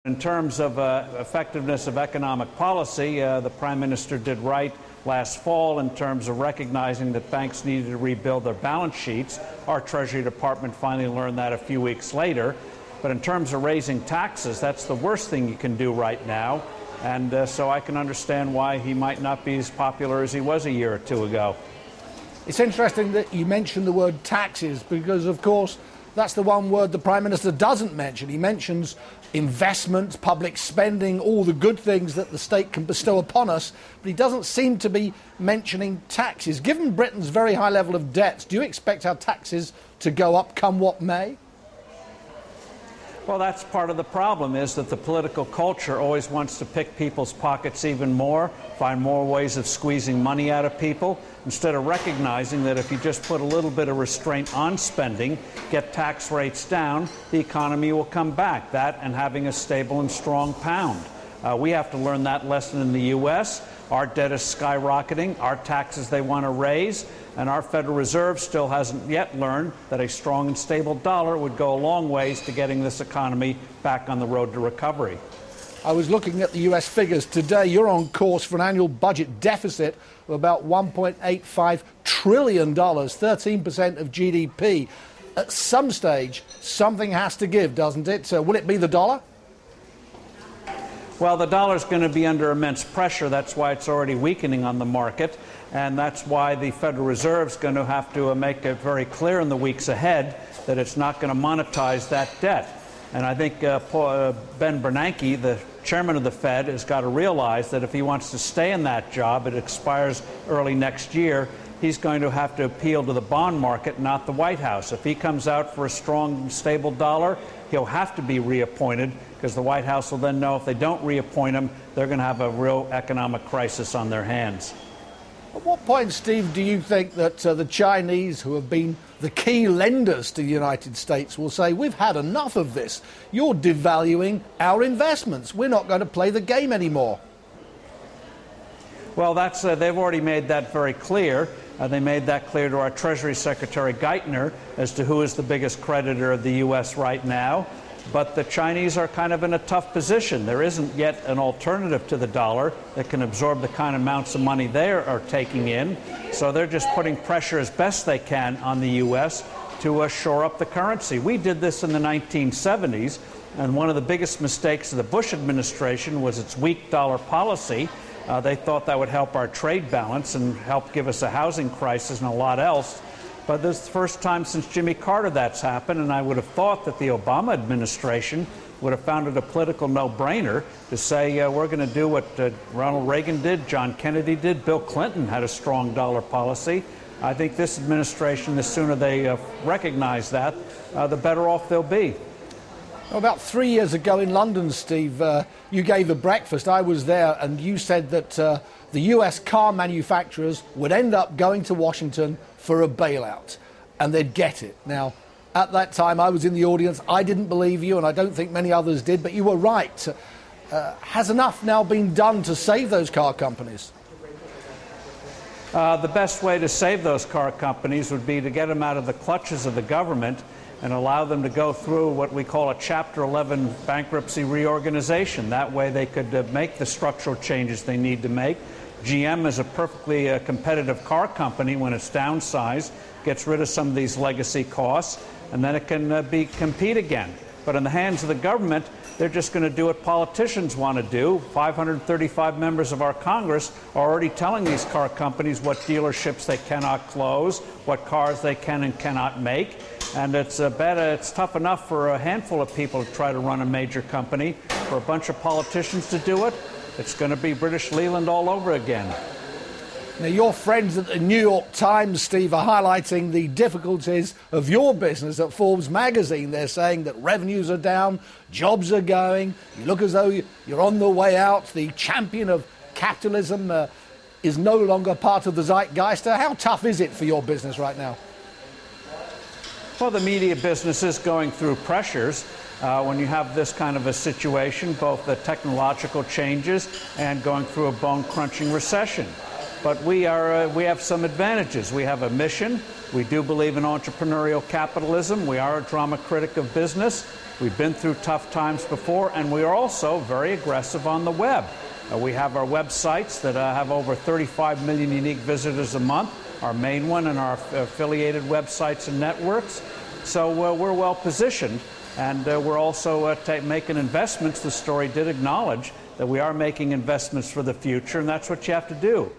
In terms of effectiveness of economic policy, the Prime Minister did right last fall in terms of recognizing that banks needed to rebuild their balance sheets. Our Treasury Department finally learned that a few weeks later. But in terms of raising taxes, that's the worst thing you can do right now. And so I can understand why he might not be as popular as he was a year or two ago. It's interesting that you mentioned the word taxes because, of course, that's the one word the Prime Minister doesn't mention. He mentions investment, public spending, all the good things that the state can bestow upon us, but he doesn't seem to be mentioning taxes. Given Britain's very high level of debts, do you expect our taxes to go up come what may? Well, that's part of the problem, is that the political culture always wants to pick people's pockets even more, find more ways of squeezing money out of people, instead of recognizing that if you just put a little bit of restraint on spending, get tax rates down, the economy will come back. That and having a stable and strong pound. We have to learn that lesson in the U.S. Our debt is skyrocketing, our taxes they want to raise, and our Federal Reserve still hasn't yet learned that a strong and stable dollar would go a long ways to getting this economy back on the road to recovery. I was looking at the U.S. figures today. You're on course for an annual budget deficit of about $1.85 trillion, 13% of GDP. At some stage, something has to give, doesn't it? So will it be the dollar? Well, the dollar's going to be under immense pressure. That's why it's already weakening on the market. And that's why the Federal Reserve's going to have to make it very clear in the weeks ahead that it's not going to monetize that debt. And I think Ben Bernanke, the chairman of the Fed, has got to realize that if he wants to stay in that job, it expires early next year, he's going to have to appeal to the bond market, not the White House. If he comes out for a strong, stable dollar, he'll have to be reappointed, because the White House will then know if they don't reappoint him, they're going to have a real economic crisis on their hands. At what point, Steve, do you think that the Chinese, who have been the key lenders to the United States, will say, we've had enough of this. You're devaluing our investments. We're not going to play the game anymore. Well, they've already made that very clear. They made that clear to our Treasury Secretary Geithner as to who is the biggest creditor of the U.S. right now. But the Chinese are kind of in a tough position. There isn't yet an alternative to the dollar that can absorb the kind of amounts of money they are taking in. So they're just putting pressure as best they can on the U.S. to shore up the currency. We did this in the 1970s, and one of the biggest mistakes of the Bush administration was its weak dollar policy. They thought that would help our trade balance and help give us a housing crisis and a lot else. But this is the first time since Jimmy Carter that's happened, and I would have thought that the Obama administration would have found it a political no-brainer to say we're going to do what Ronald Reagan did, John Kennedy did, Bill Clinton had a strong dollar policy. I think this administration, the sooner they recognize that, the better off they'll be. About 3 years ago in London, Steve, you gave a breakfast. I was there, and you said that the US car manufacturers would end up going to Washington for a bailout, and they'd get it. Now, at that time, I was in the audience. I didn't believe you, and I don't think many others did, but you were right. Has enough now been done to save those car companies? The best way to save those car companies would be to get them out of the clutches of the government and allow them to go through what we call a Chapter 11 bankruptcy reorganization. That way they could make the structural changes they need to make. GM is a perfectly competitive car company when it's downsized, gets rid of some of these legacy costs, and then it can compete again. But in the hands of the government, they're just going to do what politicians want to do. 535 members of our Congress are already telling these car companies what dealerships they cannot close, what cars they can and cannot make. And it's tough enough for a handful of people to try to run a major company. For a bunch of politicians to do it, it's going to be British Leland all over again. Now, your friends at the New York Times, Steve, are highlighting the difficulties of your business at Forbes magazine. They're saying that revenues are down, jobs are going, you look as though you're on the way out, the champion of capitalism is no longer part of the zeitgeist. How tough is it for your business right now? Well, the media business is going through pressures. When you have this kind of a situation, both the technological changes and going through a bone-crunching recession. But we have some advantages. We have a mission. We do believe in entrepreneurial capitalism. We are a drama critic of business. We've been through tough times before, and we are also very aggressive on the web. We have our websites that have over 35 million unique visitors a month, our main one, and our affiliated websites and networks. So we're well positioned, and we're also making investments. The story did acknowledge that we are making investments for the future, and that's what you have to do.